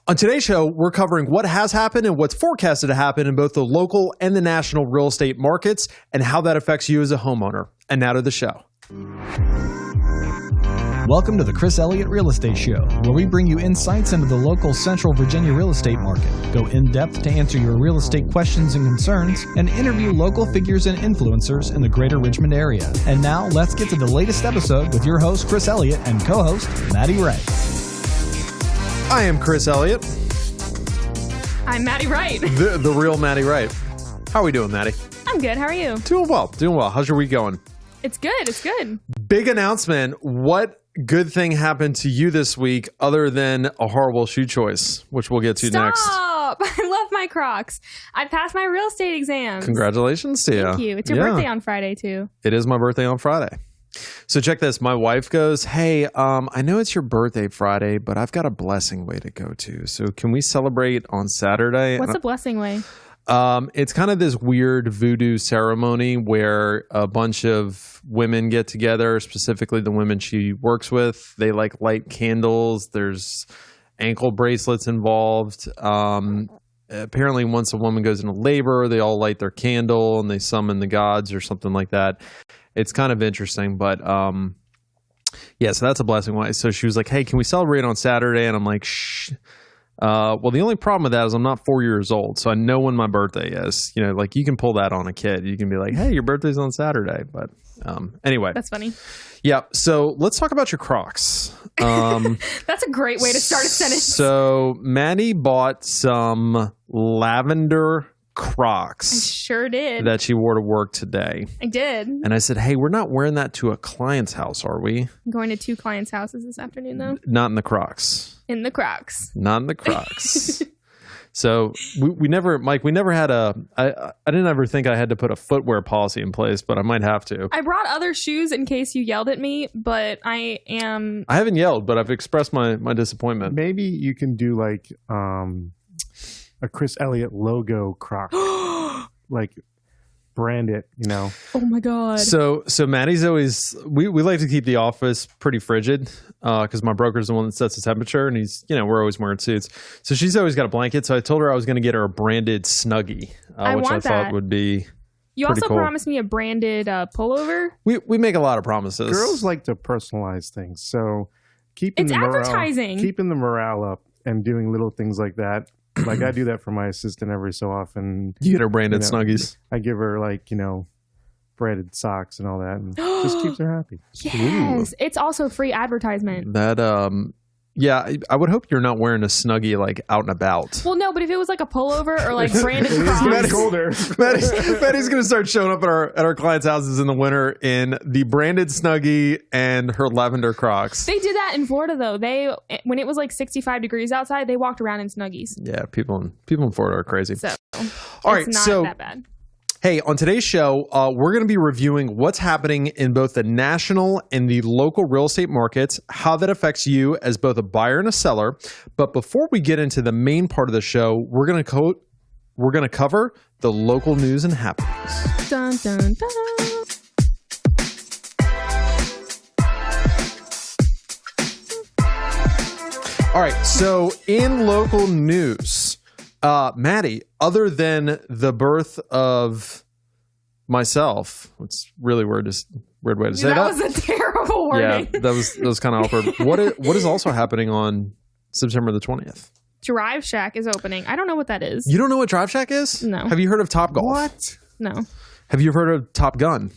On today's show, we're covering what has happened and what's forecasted to happen in both the local and the national real estate markets and how that affects you as a homeowner. And now to the show. Welcome to the Chris Elliott Real Estate Show, where we bring you insights into the local Central Virginia real estate market, go in-depth to answer your real estate questions and concerns, and interview local figures and influencers in the greater Richmond area. And now, let's get to the latest episode with your host, Chris Elliott, and co-host, Maddie Wright. I am Chris Elliott. I'm Maddie Wright. The real Maddie Wright. How are we doing, Maddie? I'm good. How are you? Doing well. How's your week going? It's good. Big announcement. What good thing happened to you this week other than a horrible shoe choice, which we'll get to next? Stop! I love my Crocs. I passed my real estate exams. Congratulations to you. Thank you. It's your birthday on Friday, too. It is my birthday on Friday. So check this. My wife goes, hey, I know it's your birthday Friday, but I've got a blessing way to go to. So can we celebrate on Saturday? What's a blessing way? It's kind of this weird voodoo ceremony where a bunch of women get together, specifically the women she works with. They light candles. There's ankle bracelets involved. Apparently once a woman goes into labor, they all light their candle and they summon the gods or something like that. It's kind of interesting, but yeah, so that's a blessing way. So she was like, hey, can we celebrate on Saturday? And I'm like, shh. Well, the only problem with that is I'm not 4 years old, so I know when my birthday is. You know, you can pull that on a kid. You can be like, hey, your birthday's on Saturday. But anyway. That's funny. Yeah, so let's talk about your Crocs. That's a great way to start a sentence. So Maddie bought some lavender Crocs. I sure did. That she wore to work today. I did. And I said, hey, we're not wearing that to a client's house, are we? I'm going to 2 clients' houses this afternoon, though. Not in the Crocs. In the Crocs. Not in the Crocs. So we never had I didn't ever think I had to put a footwear policy in place, but I might have to. I brought other shoes in case you yelled at me, but I haven't yelled, but I've expressed my disappointment. Maybe you can do a Chris Elliott logo Croc, brand it, you know. Oh my God. So Maddie's always, we like to keep the office pretty frigid because my broker's the one that sets the temperature and we're always wearing suits. So she's always got a blanket. So I told her I was going to get her a branded Snuggie, which I thought would be You also cool. promised me a branded pullover. We make a lot of promises. Girls like to personalize things. So It's advertising. Keeping the morale up and doing little things like that. Like I do that for my assistant every so often. You get her branded Snuggies. I give her branded socks and all that, and just keeps her happy. Yes, it's also free advertisement. That yeah, I would hope you're not wearing a Snuggie out and about. Well, no, but if it was a pullover or branded Crocs. Maddie's going to start showing up at our clients' houses in the winter in the branded Snuggie and her lavender Crocs. They did that in Florida though. When it was 65 degrees outside, they walked around in Snuggies. Yeah, people in Florida are crazy. So, all right, it's not that bad. Hey, on today's show, we're going to be reviewing what's happening in both the national and the local real estate markets, how that affects you as both a buyer and a seller. But before we get into the main part of the show, we're going to cover the local news and happenings. Dun, dun, dun. All right, so in local news, Maddie, other than the birth of myself, it's really weird way to say that. That was a terrible wording. Yeah, that was kind of awkward. What is also happening on September the 20th? Drive Shack is opening. I don't know what that is. You don't know what Drive Shack is? No. Have you heard of Top Golf? What? No. Have you heard of Top Gun?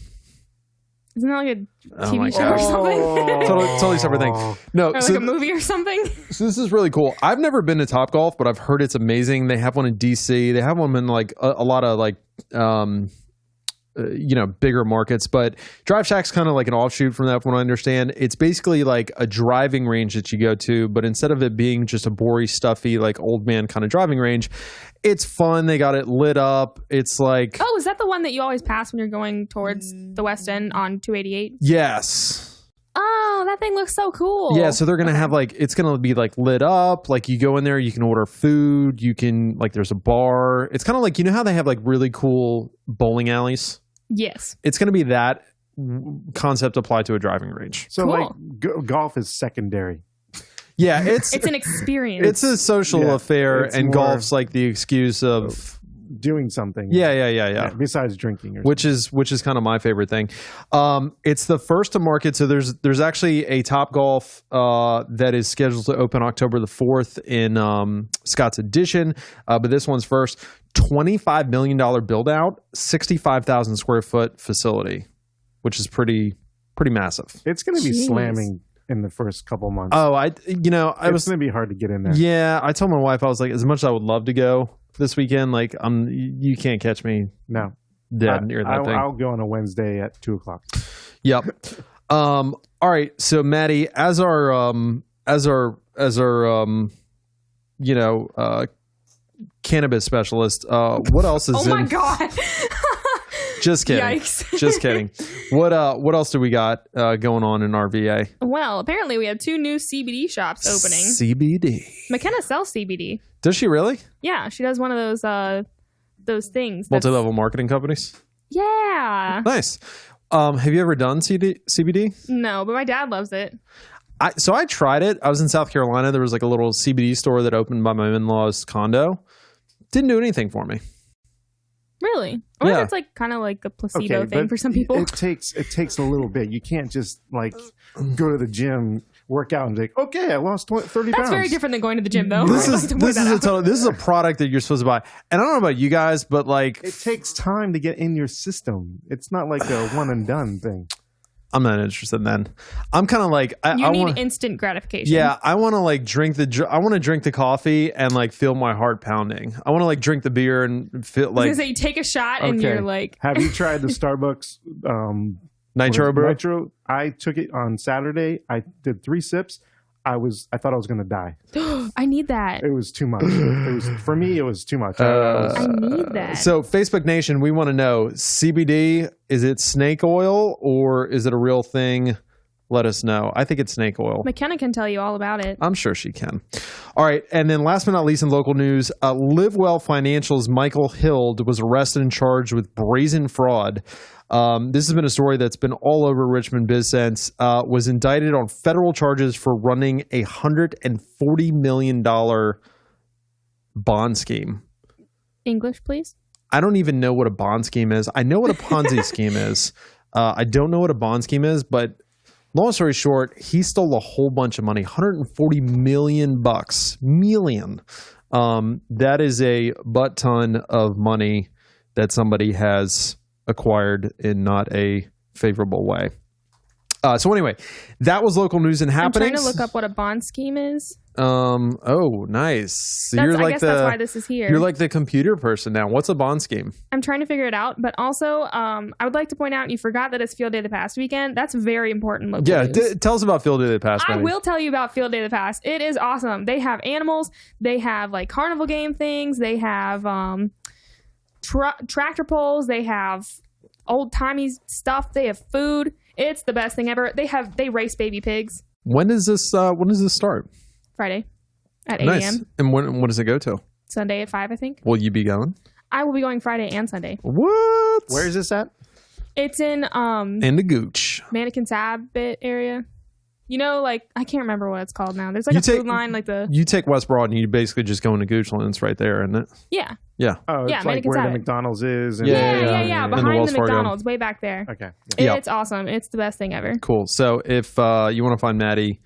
Isn't that a TV show or something? Totally separate thing. No, or a movie or something? So this is really cool. I've never been to Top Golf, but I've heard it's amazing. They have one in DC. They have one in a lot of bigger markets, but Drive Shack's kind of like an offshoot from that, from what I understand. It's basically like a driving range that you go to, but instead of it being just a boring, stuffy, old man kind of driving range, it's fun. They got it lit up. It's like... Oh, is that the one that you always pass when you're going towards the West End on 288? Yes. Oh, that thing looks so cool. Yeah, so they're going to have it's going to be lit up. You go in there, you can order food. You can, there's a bar. It's kind of how they have really cool bowling alleys? Yes. It's going to be that concept applied to a driving range. So cool. golf is secondary. Yeah, it's It's an experience. It's a social affair, it's and more golf's like the excuse of doing something. Yeah. Besides drinking, or which is kind of my favorite thing. It's the first to market, so there's actually a Topgolf that is scheduled to open October the 4th in Scott's Addition, but this one's first. $25 million build out, 65,000 square foot facility, which is pretty massive. It's going to be Jeez. slamming in the first couple months. Oh, It's going to be hard to get in there. Yeah, I told my wife, I was like, as much as I would love to go this weekend, like you can't catch me No. dead near that thing. I'll go on a Wednesday at 2:00. Yep. All right. So Maddie, as our cannabis specialist, what else is oh my God. Just kidding. Yikes. Just kidding. What else do we got going on in our VA? Well, apparently we have 2 new CBD shops opening. CBD. McKenna sells CBD. Does she really? Yeah, she does one of those things. Multi-level marketing companies? Yeah. Nice. Have you ever done CBD? No, but my dad loves it. So I tried it. I was in South Carolina. There was like a little CBD store that opened by my in-laws' condo. Didn't do anything for me. Really? I wonder Yeah. if it's like kind of like a placebo thing for some people. It takes a little bit. You can't just like go to the gym, work out, and be like, okay, I lost 30 pounds. That's very different than going to the gym, though. This I'd like to point that out. this is a product that you're supposed to buy. And I don't know about you guys, but like It takes time to get in your system. It's not like a one and done thing. I'm not interested in that. I'm kind of like You I need want, instant gratification. yeah, I want to like drink the coffee and like feel my heart pounding. I want to like drink the beer and feel I was like gonna say you take a shot and you're like, Have you tried the Starbucks Nitro brew. Nitro? I took it on Saturday. I did 3 sips. I thought I was going to die. I need that. It was too much. For me, it was too much. I need that. So Facebook Nation, we want to know CBD, is it snake oil or is it a real thing? Let us know. I think it's snake oil. McKenna can tell you all about it. I'm sure she can. All right. And then last but not least in local news, LiveWell Financial's Michael Hild was arrested and charged with brazen fraud. This has been a story that's been all over Richmond BizSense. Was indicted on federal charges for running a $140 million bond scheme. English, please. I don't even know what a bond scheme is. I know what a Ponzi scheme is. I don't know what a bond scheme is, but long story short, he stole a whole bunch of money, $140 million. That is a butt ton of money that somebody has acquired in not a favorable way. So anyway, that was local news and happenings. I'm trying to look up what a bond scheme is. Oh, nice. So I guess that's why this is here. You're like the computer person now. What's a bond scheme? I'm trying to figure it out, but also I would like to point out you forgot that it's Field Day of the Past weekend. That's very important local news. Tell us about Field Day of the Past. I will tell you about Field Day of the Past. It is awesome. They have animals. They have like carnival game things. They have tractor pulls. They have old-timey stuff. They have food. It's the best thing ever. They race baby pigs. When does this start? Friday at 8 Nice. a.m. And when does it go to? Sunday at 5, I think. Will you be going? I will be going Friday and Sunday. What? Where is this at? It's in In the Gooch. Mannequin Sabbath area. You know, like, I can't remember what it's called now. There's like a food line, like the... You take West Broad and you basically just go into Goochland. It's right there, isn't it? Yeah. Yeah. Oh, it's Yeah, like Mannequin where the Sabbath. McDonald's is. And Yeah. And the Behind Wells the Fargo. McDonald's, way back there. Okay. Yeah. It's awesome. It's the best thing ever. Cool. So if you want to find Maddie,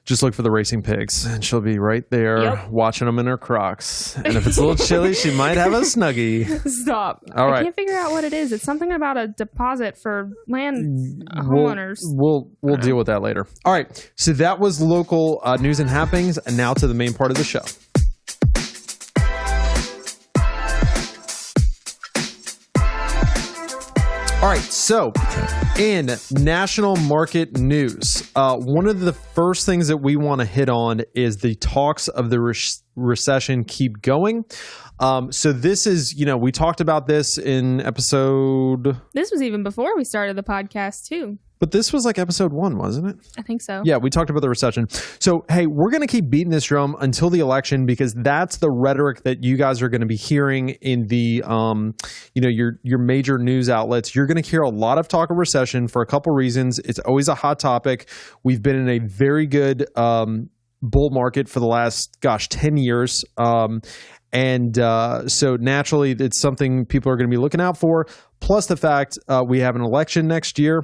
just look for the racing pigs and she'll be right there watching them in her Crocs. And if it's a little chilly, she might have a Snuggie. Stop. All right. I can't figure out what it is. It's something about a deposit for land homeowners. We'll deal with that later. All right. So that was local news and happenings. And now to the main part of the show. All right, so in national market news, one of the first things that we want to hit on is the talks of the recession keep going. So this is, we talked about this in episode. This was even before we started the podcast too. But this was like episode 1, wasn't it? I think so. Yeah, we talked about the recession. So, hey, we're going to keep beating this drum until the election because that's the rhetoric that you guys are going to be hearing in the, your major news outlets. You're going to hear a lot of talk of recession for a couple reasons. It's always a hot topic. We've been in a very good bull market for the last, 10 years. So naturally, it's something people are going to be looking out for. Plus the fact we have an election next year.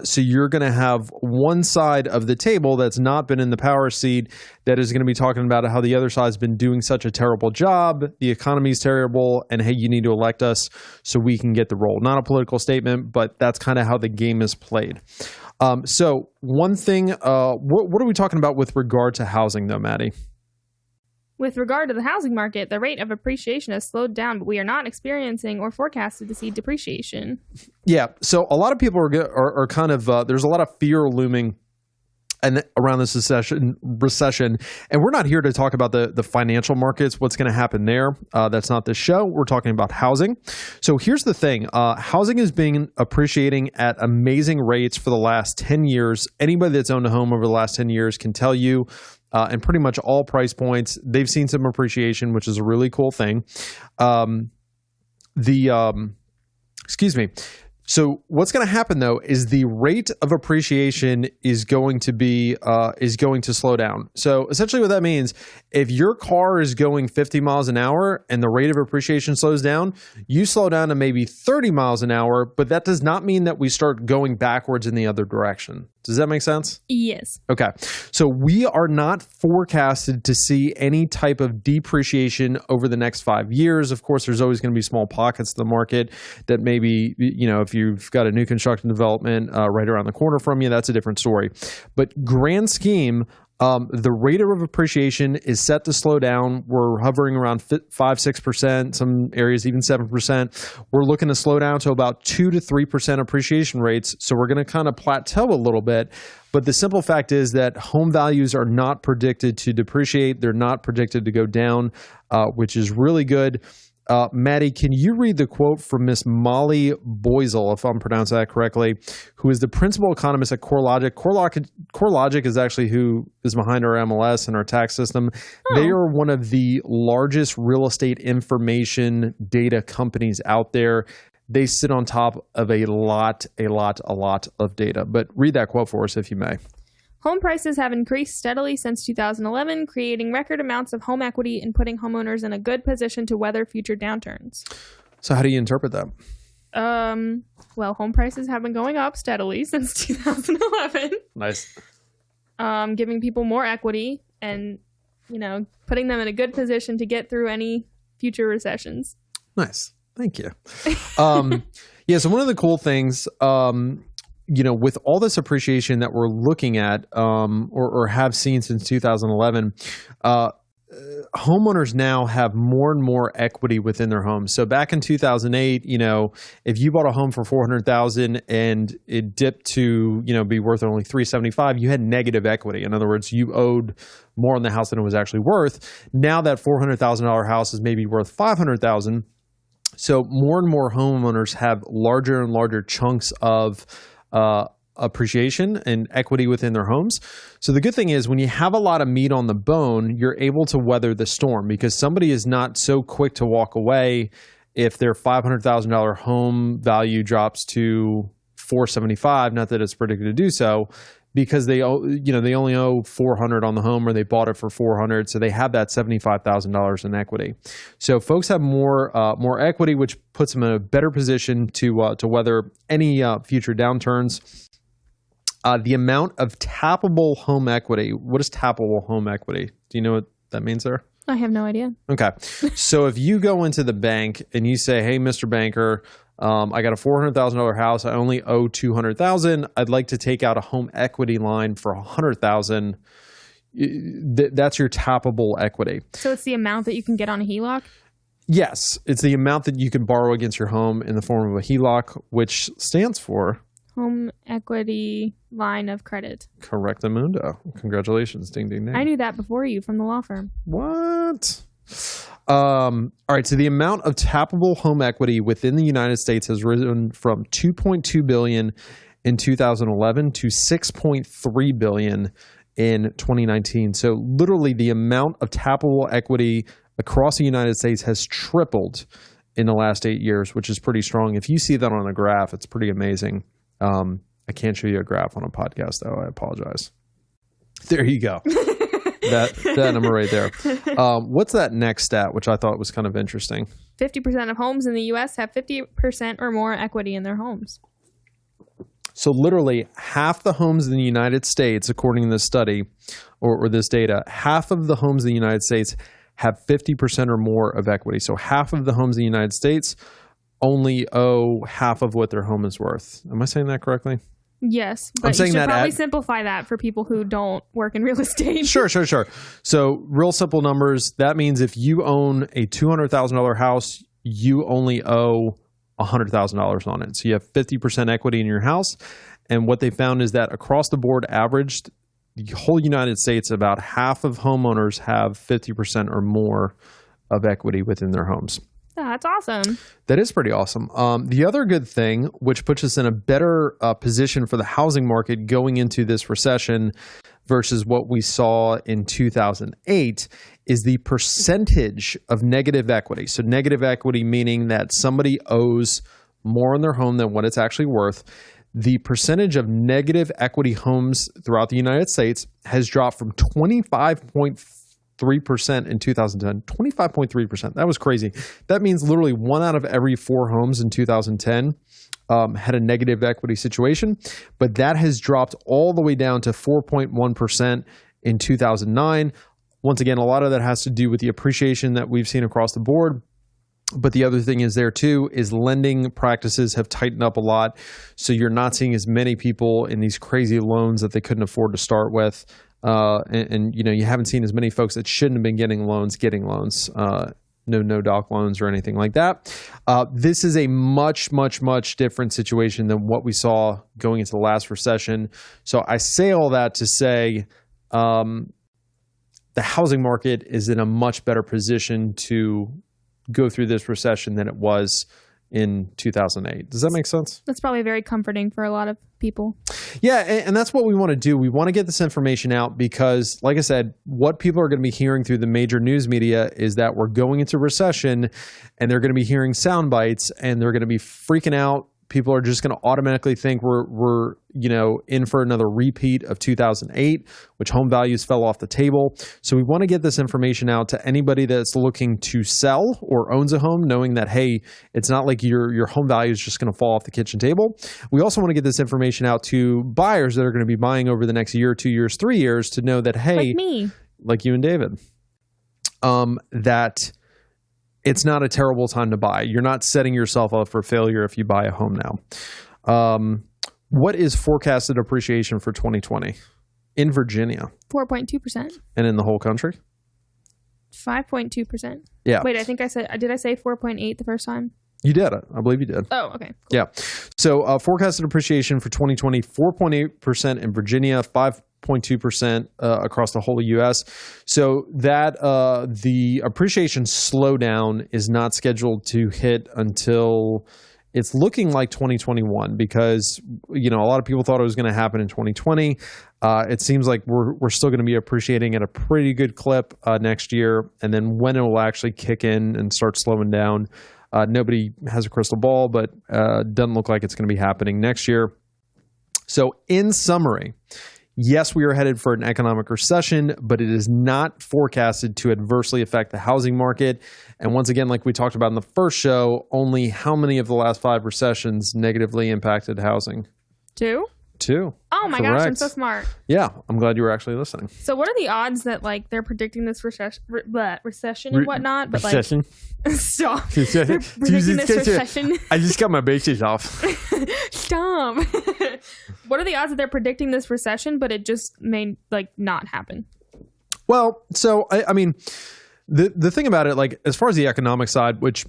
So you're going to have one side of the table that's not been in the power seat that is going to be talking about how the other side's been doing such a terrible job, the economy's terrible, and hey, you need to elect us so we can get the role. Not a political statement, but that's kind of how the game is played. So one thing, what are we talking about with regard to housing though, Maddie? With regard to the housing market, the rate of appreciation has slowed down, but we are not experiencing or forecasted to see depreciation. Yeah. So a lot of people are kind of, there's a lot of fear looming and around this recession. And we're not here to talk about the financial markets, what's going to happen there. That's not this show. We're talking about housing. So here's the thing. Housing has been appreciating at amazing rates for the last 10 years. Anybody that's owned a home over the last 10 years can tell you, and pretty much all price points, they've seen some appreciation, which is a really cool thing. So what's going to happen though is the rate of appreciation is going to slow down. So essentially what that means, if your car is going 50 miles an hour and the rate of appreciation slows down, you slow down to maybe 30 miles an hour, but that does not mean that we start going backwards in the other direction. Does that make sense? Yes. Okay. So we are not forecasted to see any type of depreciation over the next 5 years. Of course, there's always going to be small pockets of the market that maybe, if you've got a new construction development right around the corner from you, that's a different story. But grand scheme, the rate of appreciation is set to slow down. We're hovering around 5-6%, some areas even 7%. We're looking to slow down to about 2 to 3% appreciation rates. So we're going to kind of plateau a little bit. But the simple fact is that home values are not predicted to depreciate. They're not predicted to go down, which is really good. Maddie, can you read the quote from Miss Molly Boisel, if I'm pronouncing that correctly, who is the principal economist at CoreLogic? CoreLogic is actually who is behind our MLS and our tax system. Oh. They are one of the largest real estate information data companies out there. They sit on top of a lot of data. But read that quote for us, if you may. Home prices have increased steadily since 2011, creating record amounts of home equity and putting homeowners in a good position to weather future downturns. So how do you interpret that? Well, home prices have been going up steadily since 2011. Nice. Giving people more equity and, putting them in a good position to get through any future recessions. Nice. Thank you. So one of the cool things, with all this appreciation that we're looking at or have seen since 2011, homeowners now have more and more equity within their homes. So back in 2008, if you bought a home for $400,000 and it dipped to, be worth only $375,000, you had negative equity. In other words, you owed more on the house than it was actually worth. Now that $400,000 house is maybe worth $500,000. So more and more homeowners have larger and larger chunks of appreciation and equity within their homes. So the good thing is when you have a lot of meat on the bone, you're able to weather the storm because somebody is not so quick to walk away if their $500,000 home value drops to $475,000, not that it's predicted to do so, because they only owe $400,000 on the home or they bought it for $400,000, so they have that $75,000 in equity. So folks have more equity, which puts them in a better position to weather any future downturns. The amount of tappable home equity. What is tappable home equity? Do you know what that means there? I have no idea. Okay. So if you go into the bank and you say, hey, Mr. Banker, I got a $400,000 house. I only owe $200,000. I'd like to take out a home equity line for $100,000. That's your tappable equity. So it's the amount that you can get on a HELOC? Yes. It's the amount that you can borrow against your home in the form of a HELOC, which stands for home equity line of credit. Correctamundo. Congratulations. Ding, ding, ding. I knew that before you from the law firm. What? All right. So the amount of tappable home equity within the United States has risen from $2.2 billion in 2011 to $6.3 billion in 2019. So literally the amount of tappable equity across the United States has tripled in the last 8 years, which is pretty strong. If you see that on a graph, it's pretty amazing. I can't show you a graph on a podcast, though. I apologize. There you go. that number right there. What's that next stat, which I thought was kind of interesting? 50% of homes in the U.S. have 50% or more equity in their homes. So literally half the homes in the United States, according to this study or this data, half of the homes in the United States have 50% or more of equity. So half of the homes in the United States only owe half of what their home is worth. Am I saying that correctly? Yes, but you should probably simplify that for people who don't work in real estate. Sure. So real simple numbers. That means if you own a $200,000 house, you only owe $100,000 on it. So you have 50% equity in your house. And what they found is that across the board averaged, the whole United States, about half of homeowners have 50% or more of equity within their homes. Yeah, that's awesome. That is pretty awesome. The other good thing, which puts us in a better position for the housing market going into this recession versus what we saw in 2008, is the percentage of negative equity. So negative equity meaning that somebody owes more on their home than what it's actually worth. The percentage of negative equity homes throughout the United States has dropped from 25.3% in 2010, 25.3%. That was crazy. That means literally 1 out of every 4 homes in 2010 had a negative equity situation, but that has dropped all the way down to 4.1% in 2009. Once again, a lot of that has to do with the appreciation that we've seen across the board. But the other thing is there too is lending practices have tightened up a lot. So you're not seeing as many people in these crazy loans that they couldn't afford to start with. And you know, you haven't seen as many folks that shouldn't have been getting loans. No doc loans or anything like that. This is a much different situation than what we saw going into the last recession. So I say all that to say the housing market is in a much better position to go through this recession than it was in 2008. Does that make sense? That's probably very comforting for a lot of people. Yeah, and that's what we want to do. We want to get this information out because, like I said, what people are going to be hearing through the major news media is that we're going into recession, and they're going to be hearing sound bites, and they're going to be freaking out. People are just going to automatically think we're in for another repeat of 2008, which home values fell off the table. So we want to get this information out to anybody that's looking to sell or owns a home, knowing that, hey, it's not like your home value is just going to fall off the kitchen table. We also want to get this information out to buyers that are going to be buying over the next year, 2 years, 3 years to know that, hey, like me, like you and David, that it's not a terrible time to buy. You're not setting yourself up for failure if you buy a home now. What is forecasted appreciation for 2020 in Virginia? 4.2%. And in the whole country? 5.2%. Yeah. Wait, did I say 4.8 the first time? You did. I believe you did. Oh, okay. Cool. Yeah. So forecasted appreciation for 2020, 4.8% in Virginia, 5.2% across the whole U.S. So that the appreciation slowdown is not scheduled to hit until it's looking like 2021 because, a lot of people thought it was going to happen in 2020. It seems like we're still going to be appreciating at a pretty good clip next year. And then when it will actually kick in and start slowing down, nobody has a crystal ball, but doesn't look like it's going to be happening next year. So in summary, yes, we are headed for an economic recession, but it is not forecasted to adversely affect the housing market. And once again, like we talked about in the first show, only how many of the last 5 recessions negatively impacted housing? 2? 2. Oh my gosh, I'm so smart. Yeah, I'm glad you were actually listening. So what are the odds that they're predicting this recession and whatnot? But recession? Stop. They're predicting this recession. I just got my braces off. Stop. What are the odds that they're predicting this recession, but it just may not happen? Well, so I mean, the thing about it, as far as the economic side, which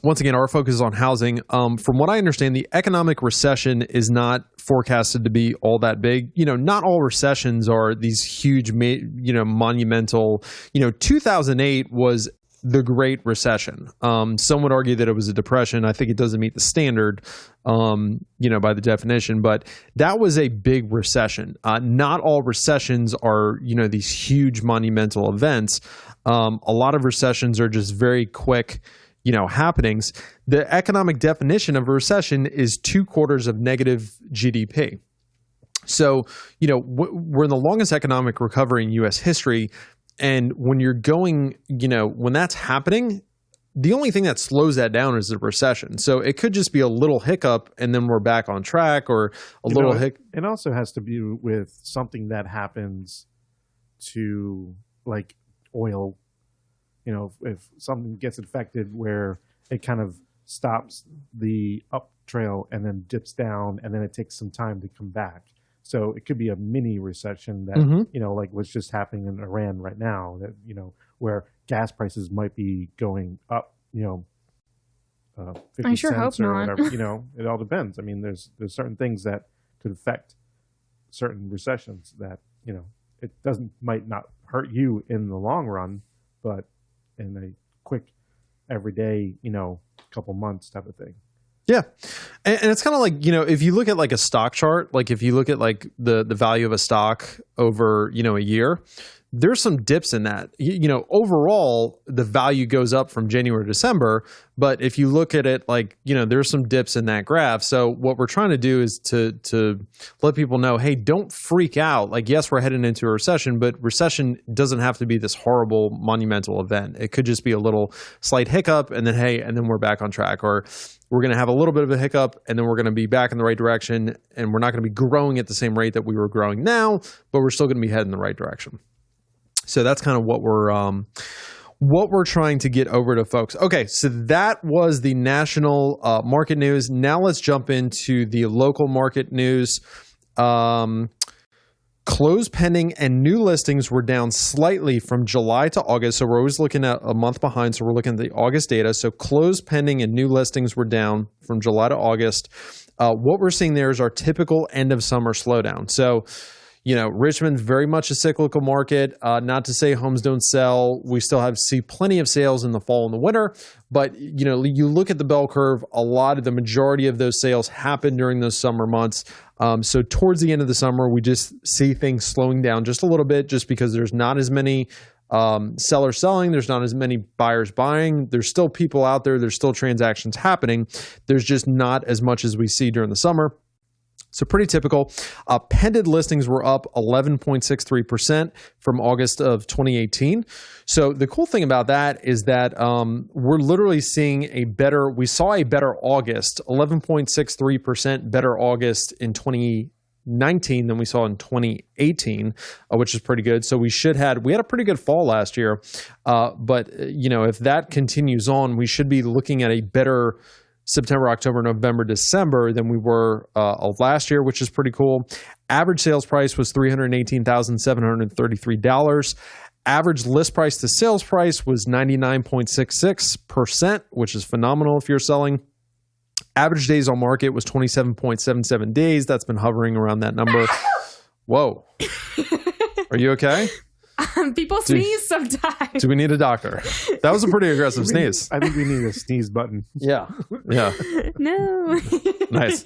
once again, our focus is on housing. From what I understand, the economic recession is not forecasted to be all that big. Not all recessions are these huge, monumental. 2008 was the Great Recession. Some would argue that it was a depression. I think it doesn't meet the standard, by the definition, but that was a big recession. Not all recessions are, these huge monumental events. A lot of recessions are just very quick, happenings. The economic definition of a recession is 2 quarters of negative GDP. So, we're in the longest economic recovery in U.S. history. And when you're going, when that's happening, the only thing that slows that down is the recession. So it could just be a little hiccup and then we're back on track, or a little hiccup. It also has to be with something that happens to like oil. If something gets infected where it kind of stops the up trail and then dips down and then it takes some time to come back. So it could be a mini recession that, like what's just happening in Iran right now, that, where gas prices might be going up, 50 I sure cents hope or not. whatever, it all depends. I mean, there's certain things that could affect certain recessions that, it might not hurt you in the long run, but in a quick everyday, couple months type of thing. Yeah. And it's kind of like, if you look at like a stock chart, like if you look at like the value of a stock over, a year, there's some dips in that. Overall, the value goes up from January to December. But if you look at it like, there's some dips in that graph. So what we're trying to do is to let people know, hey, don't freak out. Like, yes, we're heading into a recession, but recession doesn't have to be this horrible monumental event. It could just be a little slight hiccup and then we're back on track. Or we're going to have a little bit of a hiccup and then we're going to be back in the right direction, and we're not going to be growing at the same rate that we were growing now, but we're still going to be heading in the right direction. So that's kind of what we're trying to get over to folks. Okay, so that was the national market news. Now let's jump into the local market news. Closed pending and new listings were down slightly from July to August. So we're always looking at a month behind. So we're looking at the August data. So closed pending and new listings were down from July to August. What we're seeing there is our typical end of summer slowdown. So, Richmond's very much a cyclical market. Not to say homes don't sell. We still see plenty of sales in the fall and the winter. But, you look at the bell curve, the majority of those sales happen during those summer months. So towards the end of the summer, we just see things slowing down just a little bit, just because there's not as many sellers selling. There's not as many buyers buying. There's still people out there. There's still transactions happening. There's just not as much as we see during the summer. So pretty typical. Pended listings were up 11.63% from August of 2018. So the cool thing about that is that we're literally seeing we saw a better August, 11.63% better August in 2019 than we saw in 2018, which is pretty good. So we had a pretty good fall last year. But if that continues on, we should be looking at a better September, October, November, December than we were last year, which is pretty cool. Average sales price was $318,733. Average list price to sales price was 99.66%, which is phenomenal if you're selling. Average days on market was 27.77 days. That's been hovering around that number. Whoa. Are you okay? People sneeze sometimes. Do we need a doctor? That was a pretty aggressive sneeze. I think we need a sneeze button. Yeah. No. Nice.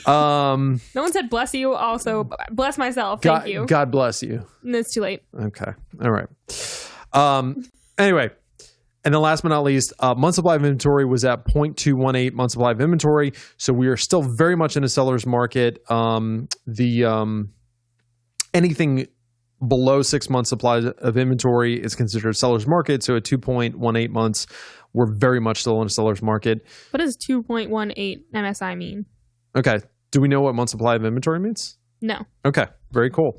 No one said bless you. Also, bless myself. Thank you. God bless you. And it's too late. Okay. All right. Anyway. And then last but not least, month supply of inventory was at 0.218 month supply of inventory. So we are still very much in a seller's market. Anything below 6 months supply of inventory is considered a seller's market. So at 2.18 months, we're very much still in a seller's market. What does 2.18 MSI mean? Okay. Do we know what month supply of inventory means? No. Okay. Very cool.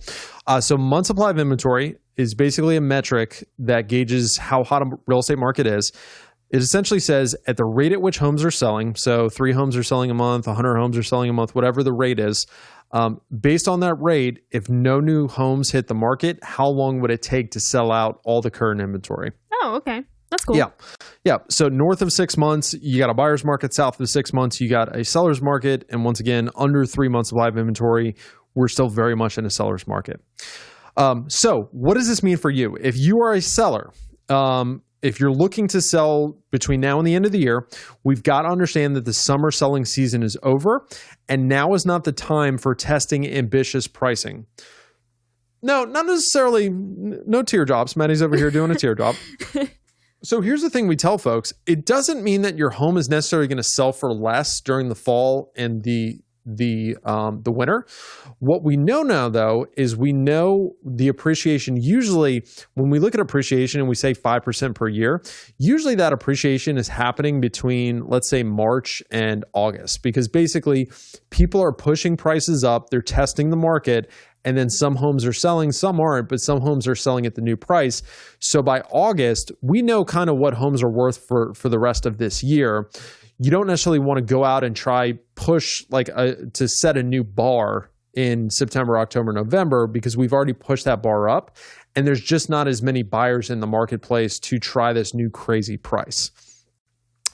So month supply of inventory is basically a metric that gauges how hot a real estate market is. It essentially says at the rate at which homes are selling, so 3 homes are selling a month, 100 homes are selling a month, whatever the rate is, based on that rate, if no new homes hit the market, how long would it take to sell out all the current inventory? Oh, okay. That's cool. Yeah. So north of 6 months, you got a buyer's market. South of 6 months, you got a seller's market. And once again, under 3 months of live inventory, we're still very much in a seller's market. So what does this mean for you? If you are a seller, if you're looking to sell between now and the end of the year, we've got to understand that the summer selling season is over, and now is not the time for testing ambitious pricing. No, not necessarily. No teardrops. Maddie's over here doing a teardrop. So here's the thing we tell folks. It doesn't mean that your home is necessarily going to sell for less during the fall and the winter. What we know now, though, is we know the appreciation. Usually, when we look at appreciation and we say 5% per year, usually that appreciation is happening between, let's say, March and August, because basically people are pushing prices up, they're testing the market, and then some homes are selling, some aren't, but some homes are selling at the new price. So by August, we know kind of what homes are worth for the rest of this year. You don't necessarily want to go out and try push to set a new bar in September, October, November, because we've already pushed that bar up, and there's just not as many buyers in the marketplace to try this new crazy price.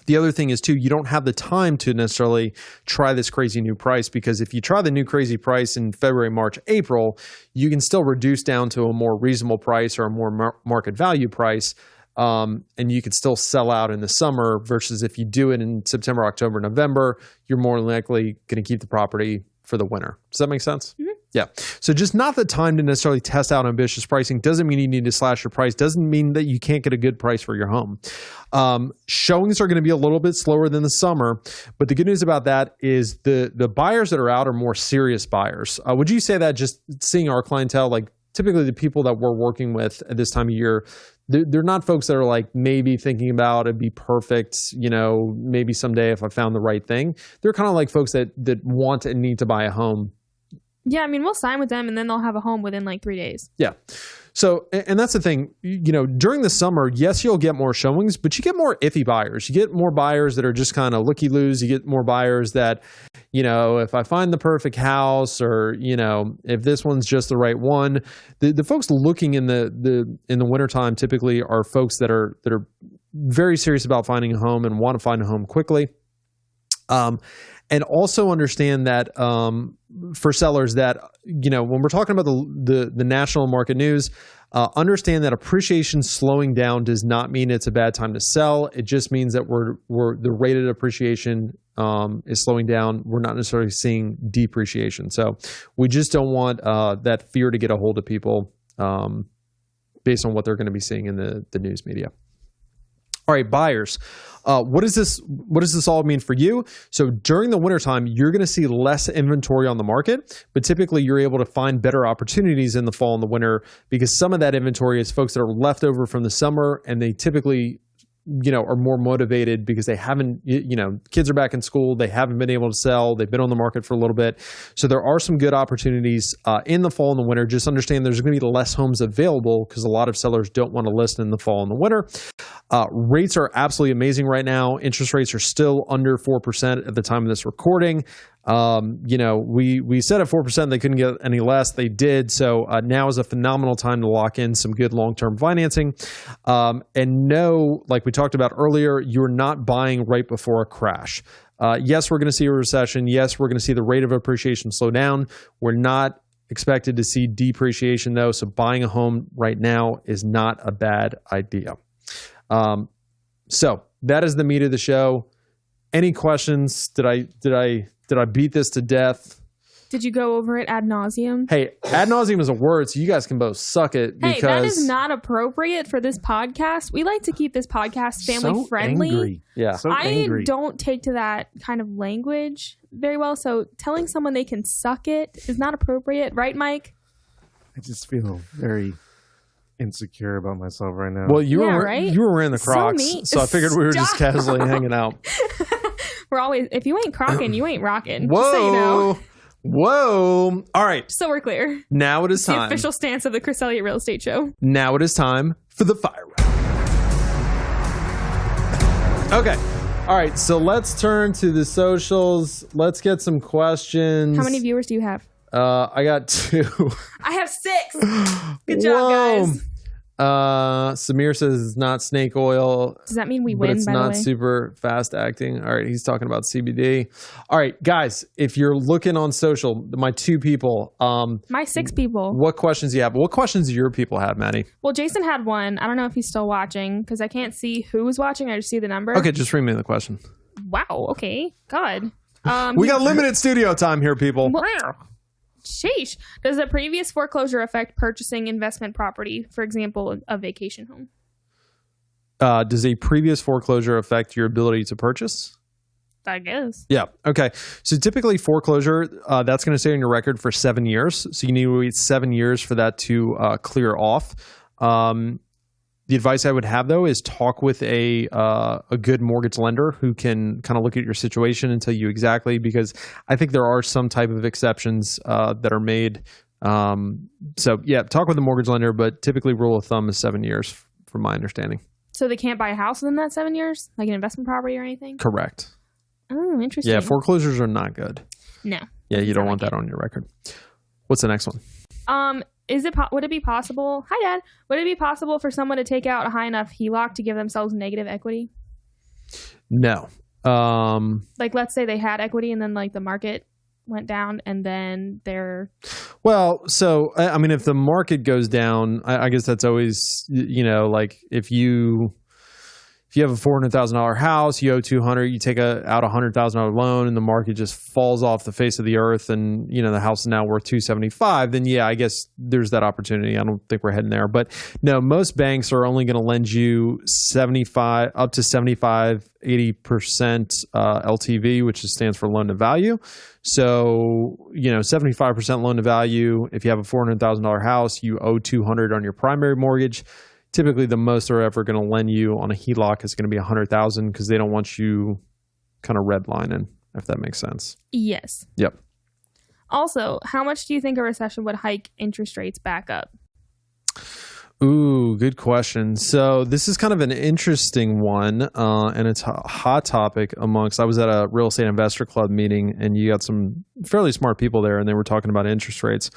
The other thing is, too, you don't have the time to necessarily try this crazy new price, because if you try the new crazy price in February, March, April, you can still reduce down to a more reasonable price or a more market value price. And you could still sell out in the summer, versus if you do it in September, October, November, you're more likely going to keep the property for the winter. Does that make sense? Mm-hmm. Yeah. So just not the time to necessarily test out ambitious pricing. Doesn't mean you need to slash your price. Doesn't mean that you can't get a good price for your home. Showings are going to be a little bit slower than the summer, but the good news about that is the buyers that are out are more serious buyers. Would you say that, just seeing our clientele, like typically the people that we're working with at this time of year, they're not folks that are like maybe thinking about it'd be perfect, maybe someday if I found the right thing. They're kind of like folks that want and need to buy a home. Yeah, I mean, we'll sign with them and then they'll have a home within like 3 days. Yeah. So, and that's the thing, during the summer, yes, you'll get more showings, but you get more iffy buyers. You get more buyers that are just kind of looky-loos. You get more buyers that, if I find the perfect house, or, if this one's just the right one. The folks looking in the wintertime typically are folks that are very serious about finding a home and want to find a home quickly. And also understand that for sellers that, when we're talking about the national market news, understand that appreciation slowing down does not mean it's a bad time to sell. It just means that the rated appreciation is slowing down. We're not necessarily seeing depreciation. So we just don't want that fear to get a hold of people based on what they're going to be seeing in the news media. All right, buyers. What does this all mean for you? So during the wintertime, you're going to see less inventory on the market, but typically you're able to find better opportunities in the fall and the winter, because some of that inventory is folks that are left over from the summer, and they typically are more motivated because they haven't, kids are back in school. They haven't been able to sell. They've been on the market for a little bit. So there are some good opportunities in the fall and the winter. Just understand there's going to be less homes available because a lot of sellers don't want to list in the fall and the winter. Rates are absolutely amazing right now. Interest rates are still under 4% at the time of this recording. We said at 4% they couldn't get any less. They did. So now is a phenomenal time to lock in some good long-term financing. And no, like we talked about earlier, you're not buying right before a crash. Yes, we're going to see a recession. Yes, we're going to see the rate of appreciation slow down. We're not expected to see depreciation though. So buying a home right now is not a bad idea. So that is the meat of the show. Any questions? Did I beat this to death? Did you go over it ad nauseum? Hey, ad nauseum is a word, so you guys can both suck it. Because hey, that is not appropriate for this podcast. We like to keep this podcast family friendly. Angry. Yeah, so I angry. don't take to that kind of language very well. So telling someone they can suck it is not appropriate, right, Mike? I just feel very insecure about myself right now. Well, you were right? You were wearing the Crocs, so I figured we were just casually hanging out. We're always, if you ain't crocking, you ain't rocking. Whoa. Just so you know. Whoa. All right. So we're clear. Now it is time. The official stance of the Chris Elliott Real Estate Show. Now it is time for the fire round. Okay. All right. So let's turn to the socials. Let's get some questions. How many viewers do you have? I got 2. I have 6. Good job, guys. Samir says it's not snake oil. Does that mean we but win, it's by the not way? super fast acting. All right, he's talking about CBD. All right, guys, if you're looking on social, my 2 people. My 6 people. What questions do you have? What questions do your people have, Maddie? Well, Jason had one. I don't know if he's still watching because I can't see who's watching. I just see the number. Okay, just read me the question. Wow. Okay. God. We got limited studio time here, people. Sheesh. Does a previous foreclosure affect purchasing investment property, for example, a vacation home? Does a previous foreclosure affect your ability to purchase? I guess. Yeah. Okay. So typically foreclosure, that's going to stay on your record for 7 years. So you need to wait 7 years for that to clear off. The advice I would have, though, is talk with a good mortgage lender who can kind of look at your situation and tell you exactly, because I think there are some type of exceptions that are made. So, yeah, talk with a mortgage lender, but typically rule of thumb is 7 years from my understanding. So they can't buy a house within that 7 years? Like an investment property or anything? Correct. Oh, interesting. Yeah, foreclosures are not good. No. Yeah, you don't want that on your record. What's the next one? Would it be possible? Hi, Dad. Would it be possible for someone to take out a high enough HELOC to give themselves negative equity? No. Like, let's say they had equity and then like the market went down and then they're... Well, so, I mean, if the market goes down, I guess that's always, like if you have a $400,000 house, you owe $200,000, you take out a $100,000 loan, and the market just falls off the face of the earth, and the house is now worth $275,000. Then yeah, I guess there's that opportunity. I don't think we're heading there, but no, most banks are only going to lend you up to 75, 80% LTV, which stands for loan to value. So 75% loan to value. If you have a $400,000 house, you owe $200,000 on your primary mortgage. Typically, the most they're ever going to lend you on a HELOC is going to be $100,000 because they don't want you kind of redlining, if that makes sense. Yes. Yep. Also, how much do you think a recession would hike interest rates back up? Ooh, good question. So this is kind of an interesting one, and it's a hot topic amongst. I was at a real estate investor club meeting, and you got some fairly smart people there, and they were talking about interest rates.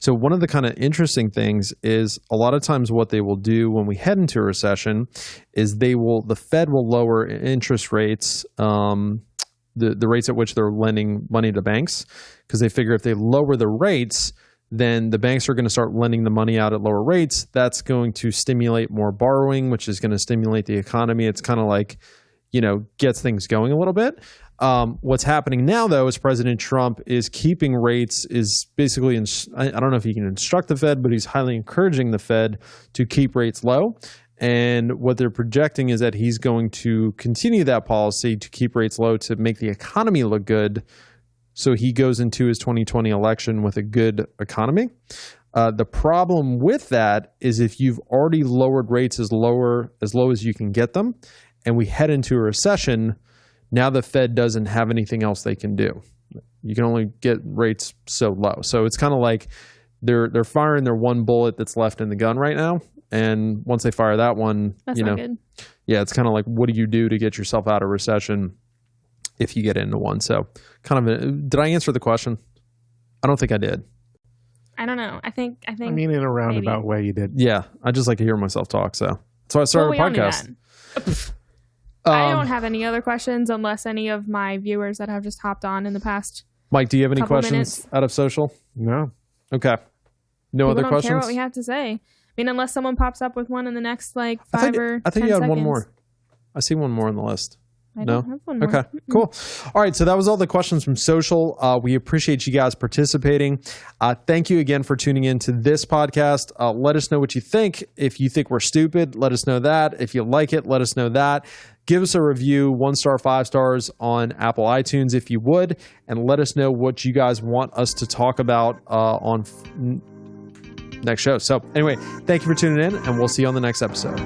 So one of the kind of interesting things is a lot of times what they will do when we head into a recession is the Fed will lower interest rates, the rates at which they're lending money to banks, because they figure if they lower the rates, then the banks are going to start lending the money out at lower rates. That's going to stimulate more borrowing, which is going to stimulate the economy. It's kind of like, gets things going a little bit. What's happening now, though, is President Trump is keeping rates, is basically, I don't know if he can instruct the Fed, but he's highly encouraging the Fed to keep rates low. And what they're projecting is that he's going to continue that policy to keep rates low to make the economy look good. So he goes into his 2020 election with a good economy. The problem with that is if you've already lowered rates as low as you can get them, and we head into a recession, now the Fed doesn't have anything else they can do. You can only get rates so low. So it's kind of like they're firing their one bullet that's left in the gun right now. And once they fire that one, That's not good. Yeah, it's kind of like, what do you do to get yourself out of recession if you get into one? So did I answer the question? I don't think I did. I don't know. I think. I mean, in a roundabout way, you did. Yeah, I just like to hear myself talk. So that's why I started a podcast. I don't have any other questions unless any of my viewers that have just hopped on in the past. Mike, do you have any questions minutes. out of social? No. Okay. No other don't questions? Care what we have to say. I mean, unless someone pops up with one in the next 5 or 10 I think you had seconds. one more. I see one more on the list. I don't have one more. Okay, cool. All right, so that was all the questions from social. We appreciate you guys participating. Thank you again for tuning in to this podcast. Let us know what you think. If you think we're stupid, let us know that. If you like it, let us know that. Give us a review, 1 star, 5 stars on Apple iTunes if you would, and let us know what you guys want us to talk about on next show. So anyway, thank you for tuning in, and we'll see you on the next episode.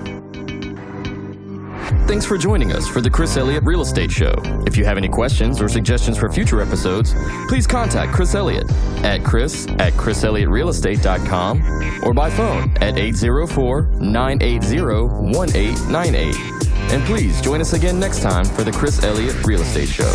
Thanks for joining us for the Chris Elliott Real Estate Show. If you have any questions or suggestions for future episodes, please contact Chris Elliott at chris@chriselliottrealestate.com or by phone at 804-980-1898. And please join us again next time for the Chris Elliott Real Estate Show.